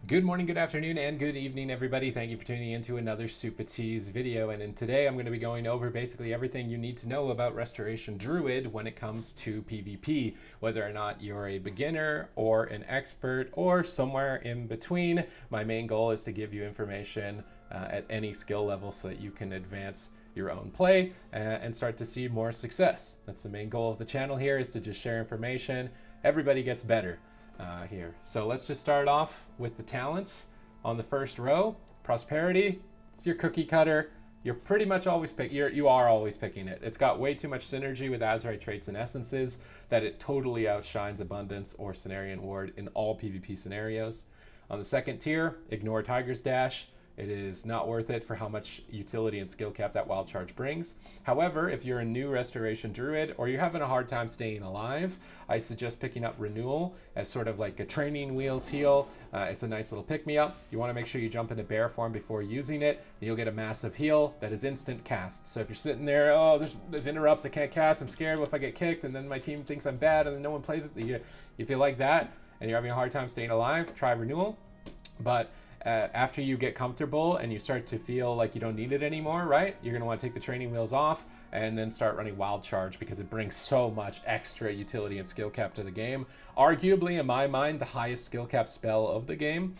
Good morning, good afternoon, and good evening, everybody. Thank you for tuning into another Supatease video. And in today, I'm going to be going over basically everything you need to know about Restoration Druid when it comes to PvP, whether or not you're a beginner or an expert or somewhere in between. My main goal is to give you information at any skill level so that you can advance your own play and start to see more success. That's the main goal of the channel here, is to just share information. Everybody gets better here. So let's just start off with the talents. On the first row, prosperity. It's your cookie cutter. You're pretty much always you are always picking it. It's got way too much synergy with Azure Traits and essences that it totally outshines abundance or Cenarian ward in all PvP scenarios. On the second tier, ignore Tiger's Dash. It is not worth it for how much utility and skill cap that wild charge brings. However, if you're a new Restoration Druid or you're having a hard time staying alive, I suggest picking up Renewal as sort of like a training wheels heal. It's a nice little pick-me-up. You want to make sure you jump into bear form before using it, and you'll get a massive heal that is instant cast. So if you're sitting there, oh, there's interrupts, I can't cast, I'm scared what if I get kicked, and then my team thinks I'm bad, and then no one plays it. You feel like that, and you're having a hard time staying alive, try Renewal. But after you get comfortable and you start to feel like you don't need it anymore, right? You're going to want to take the training wheels off and then start running Wild Charge because it brings so much extra utility and skill cap to the game. Arguably, in my mind, the highest skill cap spell of the game.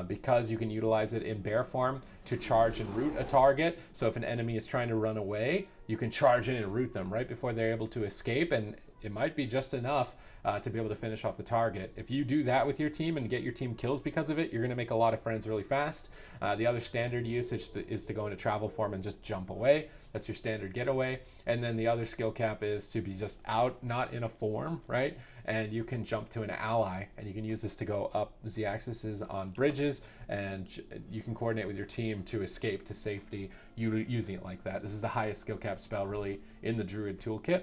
Because you can utilize it in bear form to charge and root a target. So if an enemy is trying to run away, you can charge in and root them right before they're able to escape, and it might be just enough to be able to finish off the target. If you do that with your team and get your team kills because of it, you're going to make a lot of friends really fast. The other standard usage is to go into travel form and just jump away. That's your standard getaway. And then the other skill cap is to be just out, not in a form, right? And you can jump to an ally, and you can use this to go up z-axis on bridges, and you can coordinate with your team to escape to safety using it like that. This is the highest skill cap spell really in the Druid toolkit.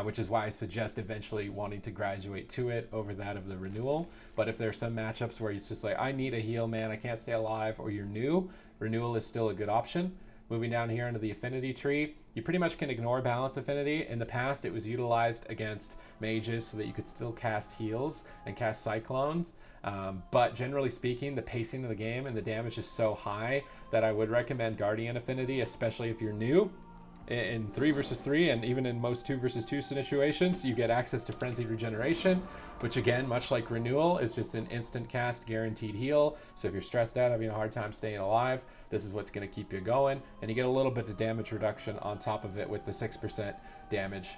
Which is why I suggest eventually wanting to graduate to it over that of the Renewal. But if there's some matchups where it's just like, I need a heal, man, I can't stay alive, or you're new, Renewal is still a good option. Moving down here into the Affinity Tree, you pretty much can ignore Balance Affinity. In the past, it was utilized against mages so that you could still cast heals and cast Cyclones. But generally speaking, the pacing of the game and the damage is so high that I would recommend Guardian Affinity, especially if you're new. In 3 versus 3 and even in most 2 versus 2 situations, you get access to Frenzied Regeneration, which again, much like Renewal, is just an instant cast guaranteed heal. So if you're stressed out, having a hard time staying alive, this is what's going to keep you going. And you get a little bit of damage reduction on top of it with the 6% damage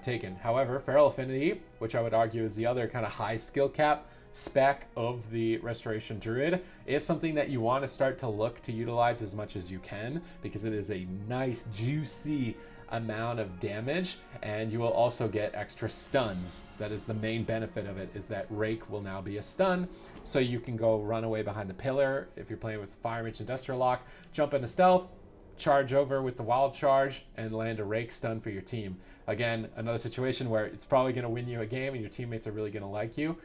taken. However, Feral Affinity, which I would argue is the other kind of high skill cap spec of the Restoration Druid, is something that you want to start to look to utilize as much as you can, because it is a nice juicy amount of damage, and you will also get extra stuns. That is the main benefit of it, is that Rake will now be a stun, so you can go run away behind the pillar if you're playing with Fire Mage Industrial Lock, jump into stealth, charge over with the wild charge, and land a Rake stun for your team. Again, another situation where it's probably going to win you a game and your teammates are really going to like you.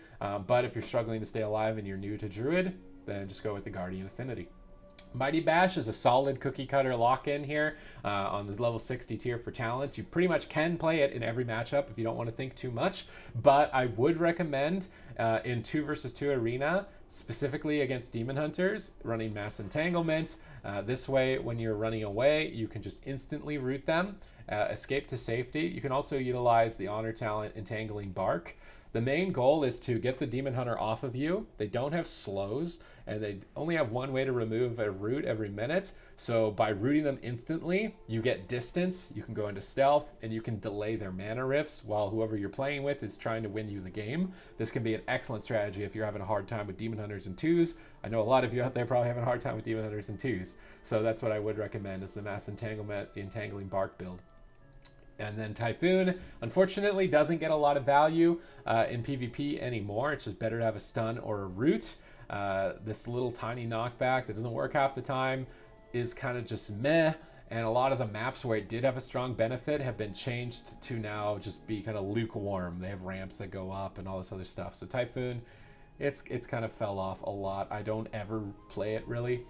But if you're struggling to stay alive and you're new to Druid, then just go with the Guardian Affinity. Mighty Bash is a solid cookie cutter lock-in here on this level 60 tier for talents. You pretty much can play it in every matchup if you don't want to think too much, but I would recommend in 2 versus 2 arena, specifically against Demon Hunters, running Mass Entanglement. This way, when you're running away, you can just instantly root them, escape to safety. You can also utilize the Honor talent Entangling Bark. The main goal is to get the Demon Hunter off of you. They don't have slows, and they only have one way to remove a root every minute. So by rooting them instantly, you get distance, you can go into stealth, and you can delay their mana rifts while whoever you're playing with is trying to win you the game. This can be an excellent strategy if you're having a hard time with Demon Hunters and 2s. I know a lot of you out there probably having a hard time with Demon Hunters and 2s. So that's what I would recommend, is the Mass Entanglement, the Entangling Bark build. And then Typhoon, unfortunately, doesn't get a lot of value in PvP anymore. It's just better to have a stun or a root. This little tiny knockback that doesn't work half the time is kind of just meh. And a lot of the maps where it did have a strong benefit have been changed to now just be kind of lukewarm. They have ramps that go up and all this other stuff. So Typhoon, it's kind of fell off a lot. I don't ever play it really.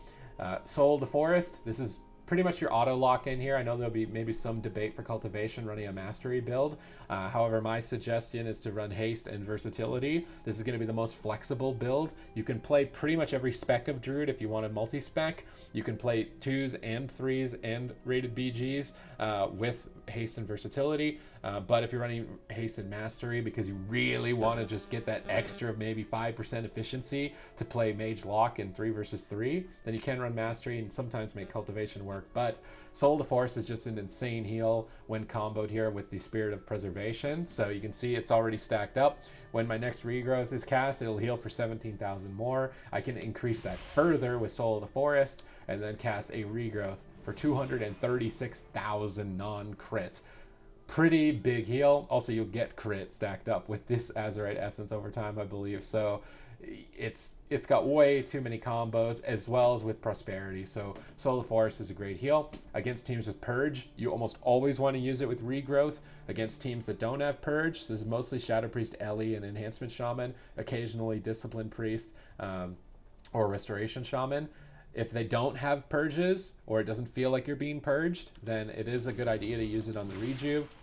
Soul of the Forest, this is pretty much your auto lock in here. I know there'll be maybe some debate for cultivation running a mastery build. However, my suggestion is to run haste and versatility. This is going to be the most flexible build. You can play pretty much every spec of Druid if you want a multi-spec. You can play 2s and 3s and rated BGs with haste and versatility. But if you're running haste and mastery because you really want to just get that extra maybe 5% efficiency to play Mage Lock in 3 versus 3, then you can run mastery and sometimes make cultivation work. But Soul of the Forest is just an insane heal when comboed here with the Spirit of Preservation. So you can see it's already stacked up. When my next regrowth is cast, it'll heal for 17,000 more. I can increase that further with Soul of the Forest and then cast a regrowth for 236,000 non-crit. Pretty big heal. Also, you'll get crit stacked up with this Azurite Essence over time, I believe. So it's got way too many combos, as well as with Prosperity. So Soul of the Forest is a great heal. Against teams with Purge, you almost always want to use it with Regrowth. Against teams that don't have Purge, this is mostly Shadow Priest, Ellie, and Enhancement Shaman, occasionally Discipline Priest or Restoration Shaman. If they don't have purges, or it doesn't feel like you're being purged, then it is a good idea to use it on the rejuve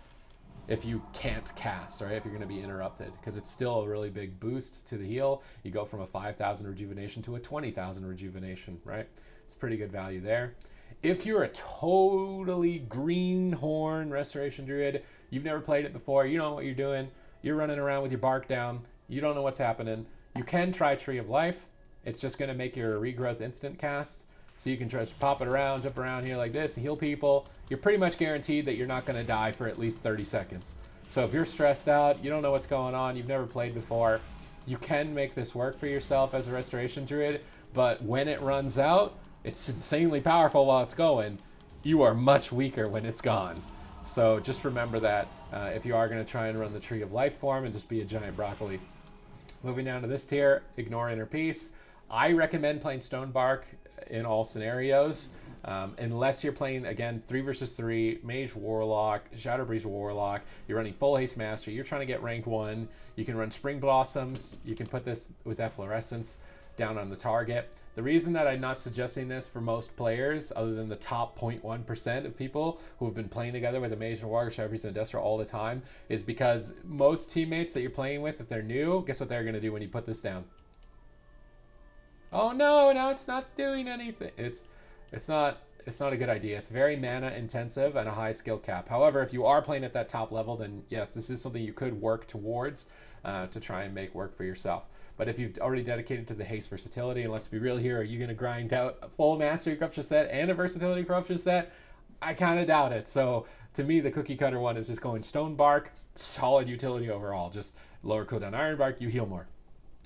if you can't cast, right? If you're going to be interrupted, because it's still a really big boost to the heal. You go from a 5,000 rejuvenation to a 20,000 rejuvenation, right? It's pretty good value there. If you're a totally greenhorn Restoration Druid, you've never played it before, you don't know what you're doing, you're running around with your bark down, you don't know what's happening, you can try Tree of Life. It's just going to make your regrowth instant cast. So you can try to pop it around, jump around here like this, and heal people. You're pretty much guaranteed that you're not going to die for at least 30 seconds. So if you're stressed out, you don't know what's going on, you've never played before, you can make this work for yourself as a Restoration Druid. But when it runs out, it's insanely powerful while it's going. You are much weaker when it's gone. So just remember that if you are going to try and run the Tree of Life form and just be a giant broccoli. Moving down to this tier, ignore Inner Peace. I recommend playing Stonebark in all scenarios, unless you're playing, again, 3 versus 3, Mage Warlock, Shadow Breeze Warlock, you're running full haste mastery, you're trying to get rank 1, you can run Spring Blossoms, you can put this with Efflorescence down on the target. The reason that I'm not suggesting this for most players, other than the top 0.1% of people who have been playing together with a Mage and Warlock, Shadow Breeze, and Destro all the time, is because most teammates that you're playing with, if they're new, guess what they're going to do when you put this down? Oh no, now it's not doing anything. It's not a good idea. It's very mana intensive and a high skill cap. However, if you are playing at that top level, then yes, this is something you could work towards to try and make work for yourself. But if you've already dedicated to the haste versatility, and let's be real here, are you going to grind out a full mastery corruption set and a versatility corruption set? I kind of doubt it. So to me, the cookie cutter one is just going Stonebark, solid utility overall. Just lower cooldown Ironbark, you heal more.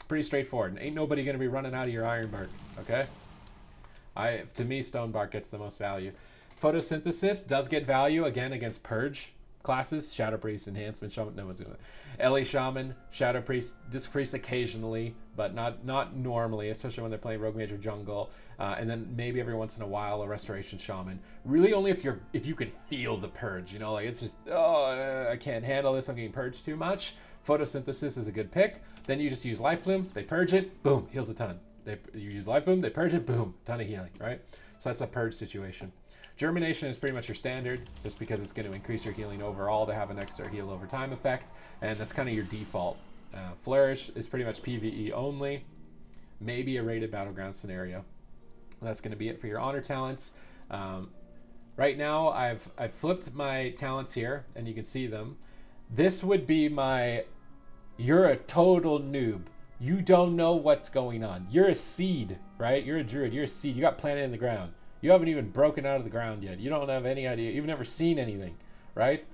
Pretty straightforward, and ain't nobody going to be running out of your Ironbark, okay? To me, Stonebark gets the most value. Photosynthesis does get value, again, against Purge classes. Shadow Priest, Enhancement Shaman, no one's going to. Ellie Shaman, Shadow Priest, Disc Priest occasionally, but not normally, especially when they're playing Rogue Mage or Jungle. And then maybe every once in a while, a Restoration Shaman. Really only if you can feel the Purge, you know, like it's just, oh, I can't handle this, I'm getting purged too much. Photosynthesis is a good pick. Then you just use Life Bloom, they purge it, boom, heals a ton. You use Life Bloom, they purge it, boom, ton of healing, right? So that's a purge situation. Germination is pretty much your standard, just because it's going to increase your healing overall to have an extra heal over time effect, and that's kind of your default. Flourish is pretty much PvE only, maybe a rated battleground scenario. That's going to be it for your honor talents. Right now, I've flipped my talents here, and you can see them. This would be my, you're a total noob. You don't know what's going on. You're a seed, right? You're a druid, you're a seed. You got planted in the ground. You haven't even broken out of the ground yet. You don't have any idea. You've never seen anything, right?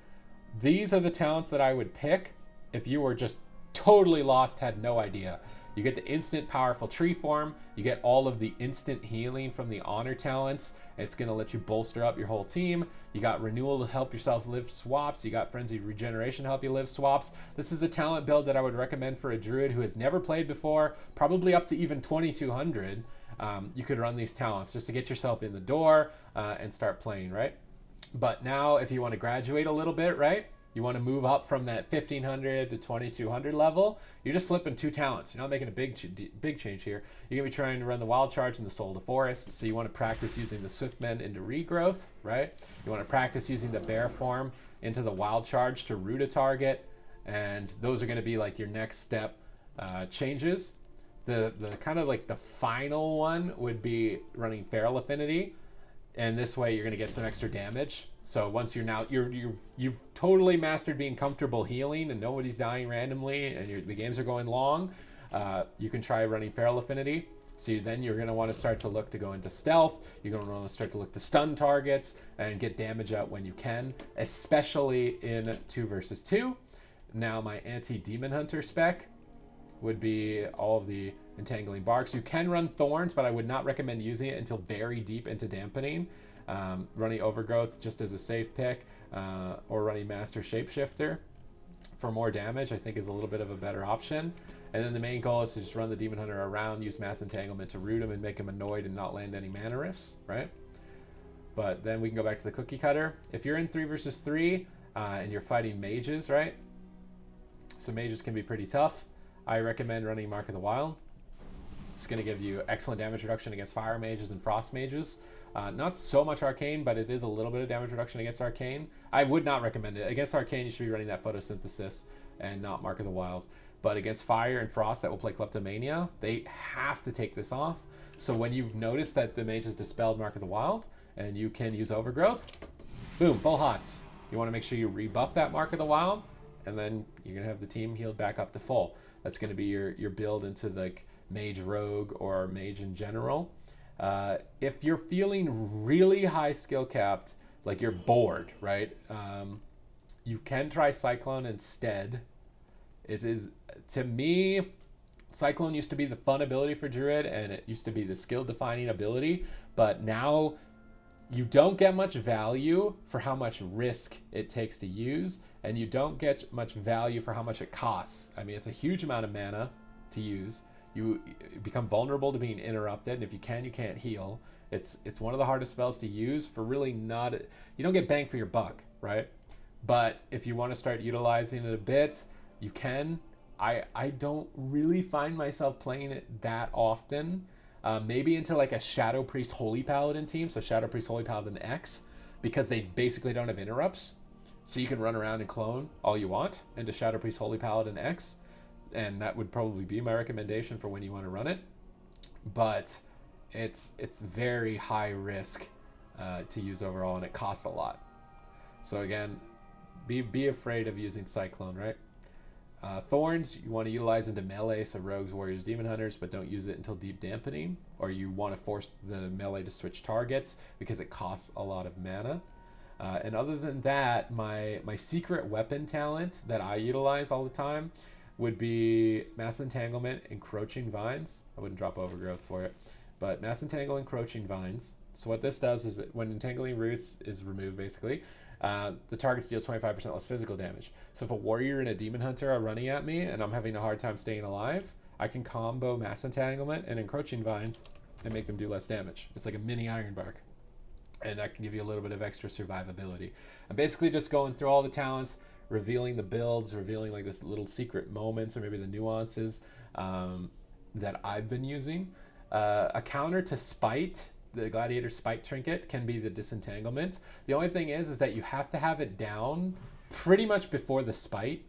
These are the talents that I would pick if you were just totally lost, had no idea. You get the instant powerful tree form. You get all of the instant healing from the honor talents. It's going to let you bolster up your whole team. You got renewal to help yourself live swaps. You got frenzied regeneration to help you live swaps. This is a talent build that I would recommend for a druid who has never played before, probably up to even 2200. You could run these talents just to get yourself in the door and start playing, right? But now if you want to graduate a little bit, right? you want to move up from that 1500 to 2200 level, you're just flipping 2 talents. You're not making a big change here. You're going to be trying to run the Wild Charge and the Soul of the Forest, so you want to practice using the Swiftmend into regrowth, right? You want to practice using the Bear form into the Wild Charge to root a target, and those are going to be like your next step changes. The kind of like the final one would be running Feral Affinity, and this way you're going to get some extra damage. So once you've totally mastered being comfortable healing and nobody's dying randomly and the games are going long, you can try running Feral Affinity. So then you're going to want to start to look to go into stealth. You're going to want to start to look to stun targets and get damage out when you can, especially in 2 versus 2. Now my anti-Demon Hunter spec would be all of the Entangling Barks. You can run Thorns, but I would not recommend using it until very deep into Dampening. Running Overgrowth just as a safe pick, or running Master Shapeshifter for more damage, I think is a little bit of a better option. And then the main goal is to just run the Demon Hunter around, use Mass Entanglement to root him and make him annoyed and not land any mana rifts, right? But then we can go back to the cookie cutter. If you're in 3 versus 3 and you're fighting mages, right? So mages can be pretty tough. I recommend running Mark of the Wild. It's going to give you excellent damage reduction against fire mages and frost mages. Not so much arcane, but it is a little bit of damage reduction against arcane. I would not recommend it. Against arcane, you should be running that photosynthesis and not Mark of the Wild. But against fire and frost that will play Kleptomania, they have to take this off. So when you've noticed that the mage has dispelled Mark of the Wild and you can use Overgrowth, boom, full hots. You want to make sure you rebuff that Mark of the Wild, and then you're going to have the team healed back up to full. That's going to be your build into like mage rogue or mage in general. If you're feeling really high skill capped, like you're bored, right? You can try Cyclone instead. To me, Cyclone used to be the fun ability for Druid, and it used to be the skill defining ability, but now you don't get much value for how much risk it takes to use, and you don't get much value for how much it costs. I mean, it's a huge amount of mana to use. You become vulnerable to being interrupted, and if you can't heal. It's one of the hardest spells to use for really not... You don't get bang for your buck, right? But if you want to start utilizing it a bit, you can. I don't really find myself playing it that often. Maybe into like a Shadow Priest Holy Paladin team, so Shadow Priest Holy Paladin X, because they basically don't have interrupts. So you can run around and clone all you want into Shadow Priest Holy Paladin X, and that would probably be my recommendation for when you want to run it. But it's very high risk to use overall, and it costs a lot. So again, be afraid of using Cyclone, right? Thorns, you want to utilize into melee, so rogues, warriors, demon hunters, but don't use it until deep dampening, or you want to force the melee to switch targets because it costs a lot of mana. And other than that, my secret weapon talent that I utilize all the time would be Mass Entanglement, Encroaching Vines. I wouldn't drop Overgrowth for it, but Mass Entangle, Encroaching Vines. So what this does is that when Entangling Roots is removed, basically, the targets deal 25% less physical damage. So if a warrior and a demon hunter are running at me and I'm having a hard time staying alive, I can combo Mass Entanglement and Encroaching Vines and make them do less damage. It's like a mini Ironbark, and that can give you a little bit of extra survivability. I'm basically just going through all the talents, revealing the builds, revealing like this little secret moments or maybe the nuances that I've been using. A counter to Spite, the Gladiator Spite trinket, can be the Disentanglement. The only thing is that you have to have it down pretty much before the Spite,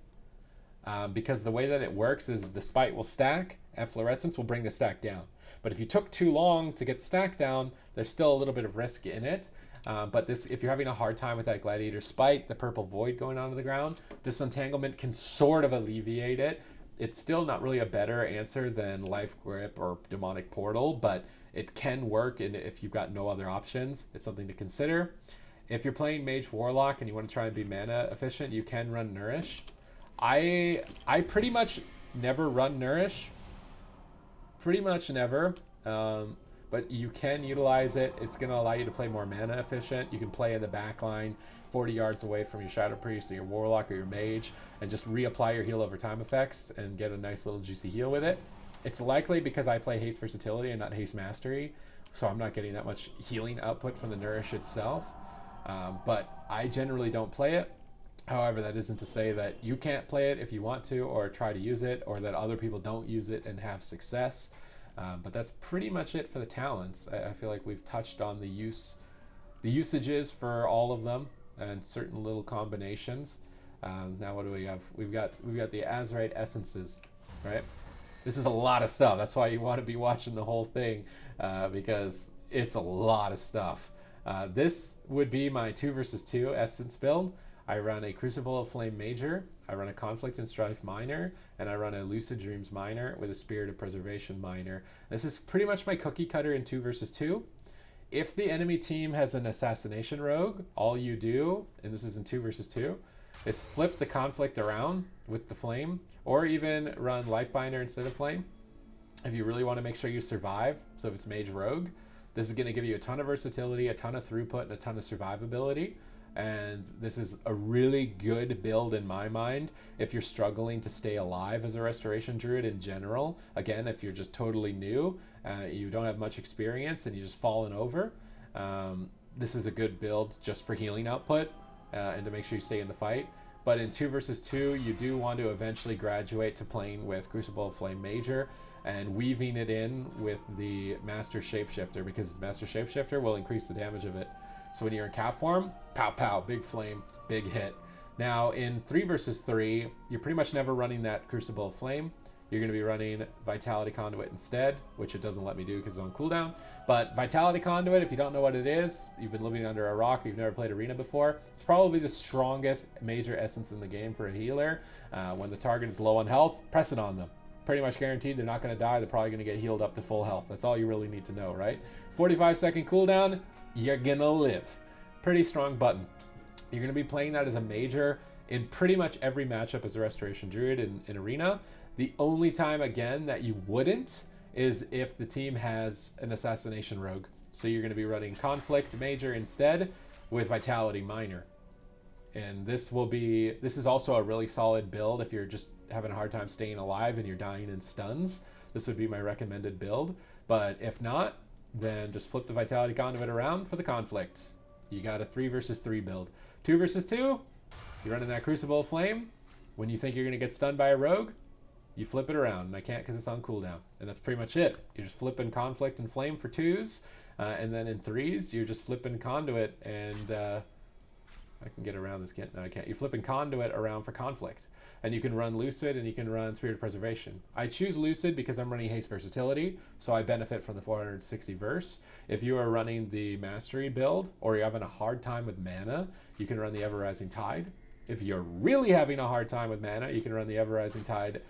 because the way that it works is the Spite will stack, Efflorescence will bring the stack down. But if you took too long to get the stack down, there's still a little bit of risk in it. But if you're having a hard time with that Gladiator Spite, the Purple Void going onto the ground, Disentanglement can sort of alleviate it. It's still not really a better answer than Life Grip or Demonic Portal, but it can work, and if you've got no other options, it's something to consider. If you're playing Mage Warlock and you want to try and be mana efficient, you can run Nourish. I pretty much never run Nourish. Pretty much never. But you can utilize it. It's going to allow you to play more mana efficient. You can play in the back line 40 yards away from your Shadow Priest or your Warlock or your Mage and just reapply your heal over time effects and get a nice little juicy heal with it. It's likely because I play Haste Versatility and not Haste Mastery, so I'm not getting that much healing output from the Nourish itself. But I generally don't play it. However, that isn't to say that you can't play it if you want to, or try to use it, or that other people don't use it and have success. But that's pretty much it for the talents. I feel like we've touched on the usages for all of them and certain little combinations. Now what do we have? We've got the Azurite essences, right? This is a lot of stuff. That's why you want to be watching the whole thing, because it's a lot of stuff. This would be my 2 versus 2 essence build. I run a Crucible of Flame Major, I run a Conflict and Strife Minor, and I run a Lucid Dreams Minor with a Spirit of Preservation Minor. This is pretty much my cookie cutter in 2 versus 2. If the enemy team has an Assassination Rogue, all you do, and this is in 2 versus 2, is flip the Conflict around with the Flame, or even run Lifebinder instead of Flame. If you really want to make sure you survive, so if it's Mage Rogue, this is going to give you a ton of versatility, a ton of throughput, and a ton of survivability. And this is a really good build in my mind if you're struggling to stay alive as a Restoration Druid in general. Again, if you're just totally new, you don't have much experience, and you just fallen over, this is a good build just for healing output and to make sure you stay in the fight. But in 2 versus 2, you do want to eventually graduate to playing with Crucible of Flame Major and weaving it in with the Master Shapeshifter, because Master Shapeshifter will increase the damage of it. So when you're in cap form, pow pow, big flame, big hit. Now in 3 versus 3, you're pretty much never running that Crucible of Flame. You're going to be running Vitality Conduit instead, which it doesn't let me do because it's on cooldown. But Vitality Conduit, if you don't know what it is, you've been living under a rock, you've never played Arena before, it's probably the strongest major essence in the game for a healer. When the target is low on health, press it on them. Pretty much guaranteed they're not going to die, they're probably going to get healed up to full health. That's all you really need to know, right? 45-second cooldown, you're going to live. Pretty strong button. You're going to be playing that as a major in pretty much every matchup as a Restoration Druid in Arena. The only time, again, that you wouldn't is if the team has an Assassination Rogue. So you're going to be running Conflict Major instead with Vitality Minor. And this is also a really solid build if you're just having a hard time staying alive and you're dying in stuns. This would be my recommended build. But if not, then just flip the Vitality Conduit around for the Conflict. You got a 3 versus 3 build. 2 versus 2, you're running that Crucible of Flame. When you think you're going to get stunned by a rogue, you flip it around. And I can't because it's on cooldown. And that's pretty much it. You're just flipping Conflict and Flame for 2s. And then in 3s, you're just flipping Conduit and... I can get around this. No, I can't. You're flipping Conduit around for Conflict. And you can run Lucid and you can run Spirit of Preservation. I choose Lucid because I'm running Haste Versatility, so I benefit from the 460 verse. If you are running the Mastery build, or you're having a hard time with mana, you can run the Ever-Rising Tide. If you're really having a hard time with mana, you can run the Ever-Rising Tide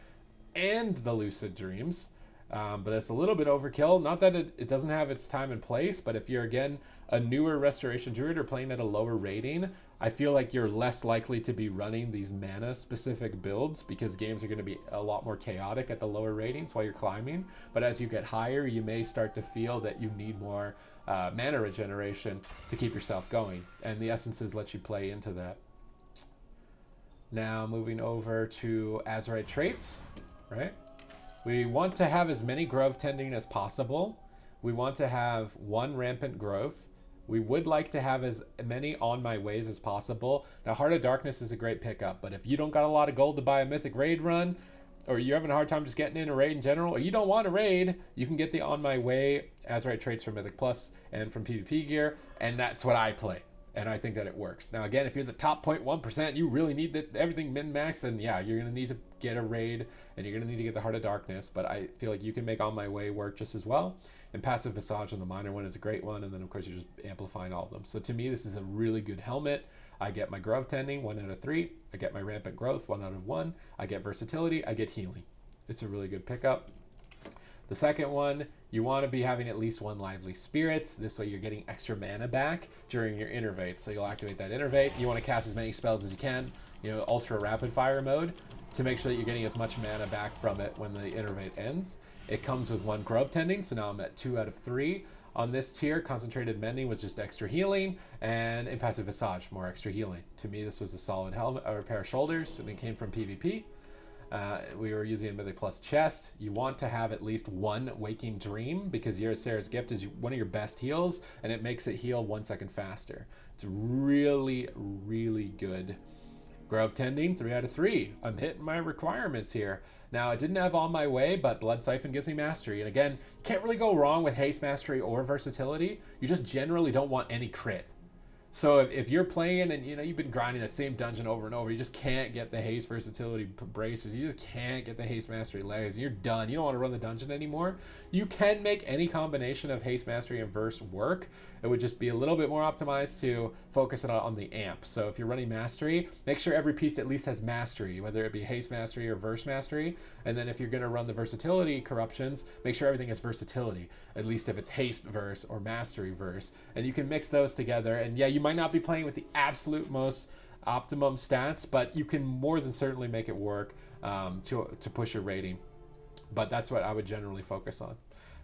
and the Lucid Dreams. But that's a little bit overkill. Not that it doesn't have its time and place, but if you're, again, a newer Restoration Druid or playing at a lower rating, I feel like you're less likely to be running these mana-specific builds because games are going to be a lot more chaotic at the lower ratings while you're climbing. But as you get higher, you may start to feel that you need more mana regeneration to keep yourself going. And the essences let you play into that. Now, moving over to Azure Traits, right? We want to have as many growth tending as possible. We want to have 1 rampant growth. We would like to have as many on my ways as possible. Now, Heart of Darkness is a great pickup, but if you don't got a lot of gold to buy a Mythic raid run, or you're having a hard time just getting in a raid in general, or you don't want a raid, you can get the On My Way Azure Traits from Mythic Plus and from PvP gear, and that's what I play. And I think that it works. Now, again, if you're the top 0.1%, you really need everything min-max, then yeah, you're going to need to get a raid, and you're going to need to get the Heart of Darkness, but I feel like you can make On My Way work just as well. And Passive Visage on the minor one is a great one, and then, of course, you're just amplifying all of them. So to me, this is a really good helmet. I get my growth tending, 1 out of 3. I get my rampant growth, 1 out of 1. I get versatility. I get healing. It's a really good pickup. The second one, you want to be having at least 1 lively spirit. This way you're getting extra mana back during your innervate. So you'll activate that innervate. You want to cast as many spells as you can, ultra rapid fire mode, to make sure that you're getting as much mana back from it when the innervate ends. It comes with 1 growth tending, so now I'm at 2 out of 3. On this tier, Concentrated Mending was just extra healing, and Impassive Visage, more extra healing. To me, this was a solid helmet or a pair of shoulders, and it came from PvP. We were using a Mythic Plus chest. You want to have at least 1 Waking Dream because Sarah's Gift is one of your best heals, and it makes it heal 1 second faster. It's really, really good Grove Tending, 3 out of 3. I'm hitting my requirements here. Now, I didn't have All My Way, but Blood Siphon gives me Mastery. And again, you can't really go wrong with Haste, Mastery, or Versatility. You just generally don't want any crit. So if you're playing and you've been grinding that same dungeon over and over, you just can't get the haste versatility braces, you just can't get the haste mastery legs, you're done. You don't want to run the dungeon anymore. You can make any combination of haste mastery and verse work. It would just be a little bit more optimized to focus it on the amp. So if you're running mastery, make sure every piece at least has mastery, whether it be haste mastery or verse mastery. And then if you're going to run the versatility corruptions, make sure everything has versatility, at least if it's haste verse or mastery verse. And you can mix those together. And yeah, you might not be playing with the absolute most optimum stats, but you can more than certainly make it work to push your rating. But that's what I would generally focus on.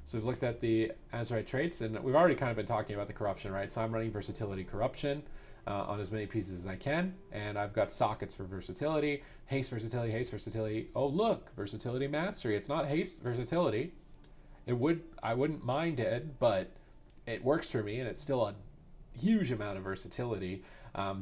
So we've looked at the Azure Traits, and we've already kind of been talking about the corruption, right? So I'm running versatility corruption on as many pieces as I can, and I've got sockets for versatility, haste versatility, haste versatility. Oh look, versatility mastery. It's not haste versatility. I wouldn't mind it, but it works for me, and it's still a huge amount of versatility.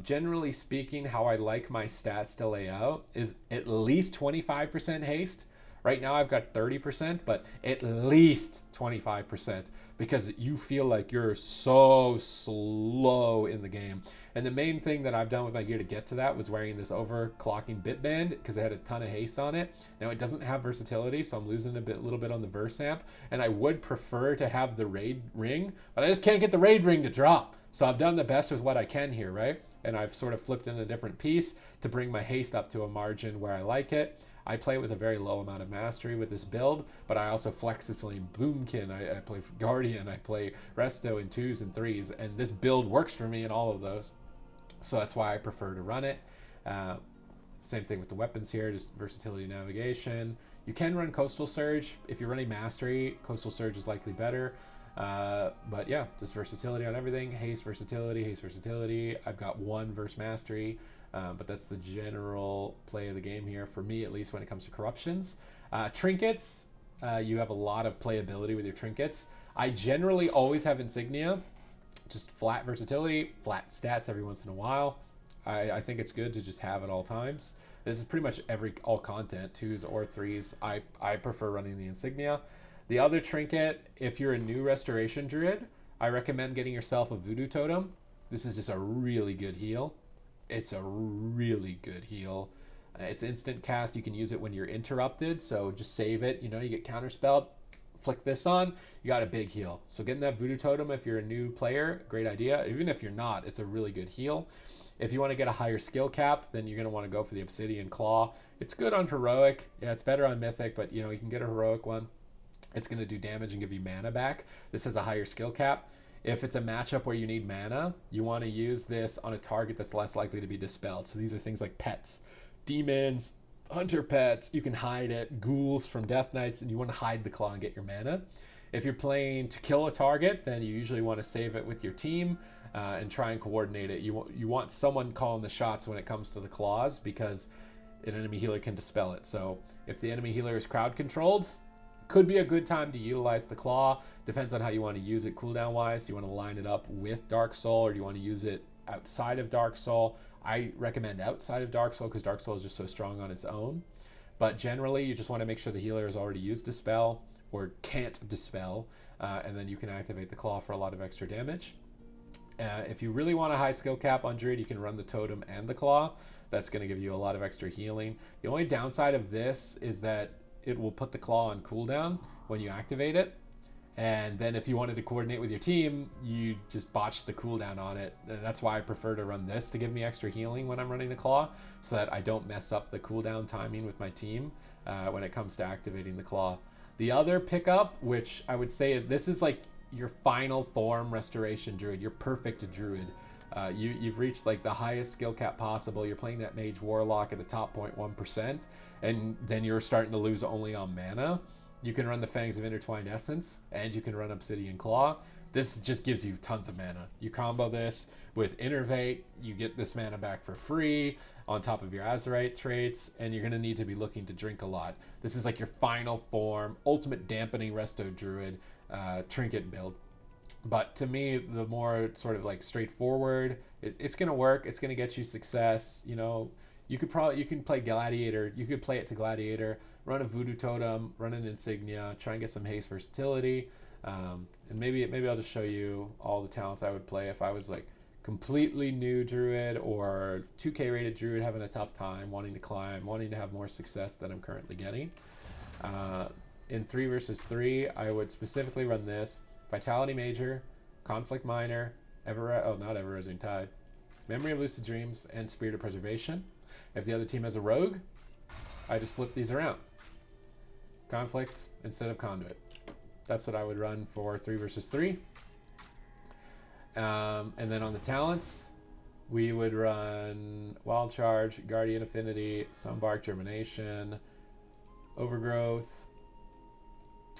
Generally speaking, how I like my stats to lay out is at least 25% haste. Right now I've got 30%, but at least 25% because you feel like you're so slow in the game. And the main thing that I've done with my gear to get to that was wearing this overclocking bit band because it had a ton of haste on it. Now it doesn't have versatility, so I'm losing a little bit on the verse amp, and I would prefer to have the raid ring, but I just can't get the raid ring to drop. So I've done the best with what I can here, right? And I've sort of flipped in a different piece to bring my haste up to a margin where I like it. I play with a very low amount of mastery with this build, but I also flex between Boomkin, I play Guardian, I play Resto in 2s and 3s, and this build works for me in all of those. So that's why I prefer to run it. Same thing with the weapons here, just versatility navigation. You can run Coastal Surge. If you're running Mastery, Coastal Surge is likely better. But yeah, just versatility on everything. Haste versatility, haste versatility. I've got 1 verse mastery, but that's the general play of the game here, for me at least when it comes to corruptions. Trinkets, you have a lot of playability with your trinkets. I generally always have insignia, just flat versatility, flat stats every once in a while. I think it's good to just have at all times. This is pretty much all content, 2s or 3s. I prefer running the insignia. The other trinket, if you're a new restoration druid, I recommend getting yourself a Voodoo Totem. This is just a really good heal. It's a really good heal. It's instant cast. You can use it when you're interrupted, so just save it. You get counterspelled, flick this on, you got a big heal. So getting that Voodoo Totem if you're a new player, great idea. Even if you're not, it's a really good heal. If you want to get a higher skill cap, then you're going to want to go for the Obsidian Claw. It's good on Heroic. Yeah, it's better on Mythic, but you can get a Heroic one. It's going to do damage and give you mana back. This has a higher skill cap. If it's a matchup where you need mana, you want to use this on a target that's less likely to be dispelled. So these are things like pets, demons, hunter pets. You can hide it, ghouls from Death Knights, and you want to hide the claw and get your mana. If you're playing to kill a target, then you usually want to save it with your team and try and coordinate it. You want someone calling the shots when it comes to the claws because an enemy healer can dispel it. So if the enemy healer is crowd controlled, could be a good time to utilize the claw. Depends on how you want to use it cooldown wise. Do you want to line it up with Dark Soul, or do you want to use it outside of Dark Soul? I recommend outside of Dark Soul because Dark Soul is just so strong on its own. But generally, you just want to make sure the healer has already used Dispel or can't Dispel, and then you can activate the claw for a lot of extra damage. If you really want a high skill cap on Druid, you can run the Totem and the Claw. That's going to give you a lot of extra healing. The only downside of this is that it will put the Claw on cooldown when you activate it. And then if you wanted to coordinate with your team, you just botch the cooldown on it. That's why I prefer to run this to give me extra healing when I'm running the Claw, so that I don't mess up the cooldown timing with my team when it comes to activating the Claw. The other pickup, which I would say is this is like your final form restoration druid, your perfect druid. You've reached like the highest skill cap possible. You're playing that Mage Warlock at the top 0.1%, and then you're starting to lose only on mana. You can run the Fangs of Intertwined Essence, and you can run Obsidian Claw. This just gives you tons of mana. You combo this with Innervate, you get this mana back for free on top of your Azure Traits, and you're going to need to be looking to drink a lot. This is like your final form, ultimate dampening Resto Druid trinket build. But to me, the more sort of like straightforward, it's going to work. It's going to get you success. You You can play Gladiator. You could play it to Gladiator, run a Voodoo Totem, run an Insignia, try and get some haste versatility, and maybe I'll just show you all the talents I would play if I was like completely new Druid or 2K rated Druid having a tough time, wanting to climb, wanting to have more success than I'm currently getting. In 3 versus 3, I would specifically run this: Vitality Major, Conflict Minor, not Ever-Rising Tide, Memory of Lucid Dreams, and Spirit of Preservation. If the other team has a Rogue, I just flip these around. Conflict instead of Conduit. That's what I would run for 3 versus 3. And then on the talents, we would run Wild Charge, Guardian Affinity, Sunbark, Germination, Overgrowth.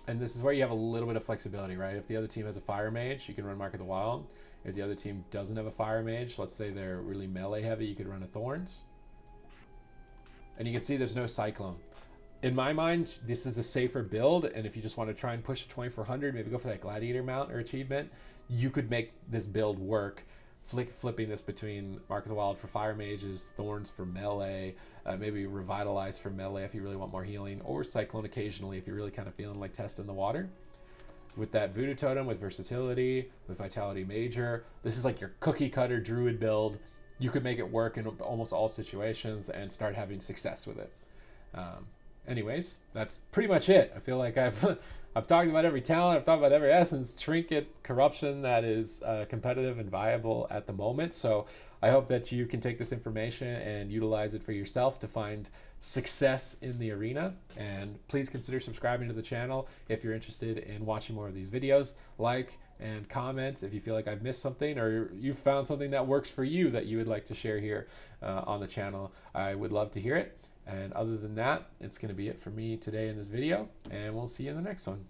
And this is where you have a little bit of flexibility, right? If the other team has a Fire Mage, you can run Mark of the Wild. If the other team doesn't have a Fire Mage, let's say they're really melee heavy, you could run a Thorns. And you can see there's no Cyclone. In my mind, this is a safer build, and if you just want to try and push to 2400, maybe go for that Gladiator mount or achievement, you could make this build work, flipping this between Mark of the Wild for Fire Mages, Thorns for melee, maybe Revitalize for melee if you really want more healing, or Cyclone occasionally if you're really kind of feeling like testing the water. With that Voodoo Totem, with versatility, with Vitality Major, this is like your cookie cutter Druid build. You could make it work in almost all situations and start having success with it. Anyways, that's pretty much it. I feel like I've talked about every talent, I've talked about every essence, trinket, corruption that is competitive and viable at the moment. So I hope that you can take this information and utilize it for yourself to find success in the arena. And please consider subscribing to the channel if you're interested in watching more of these videos. Like and comment if you feel like I've missed something or you found something that works for you that you would like to share here on the channel. I would love to hear it. And other than that, it's going to be it for me today in this video, and we'll see you in the next one.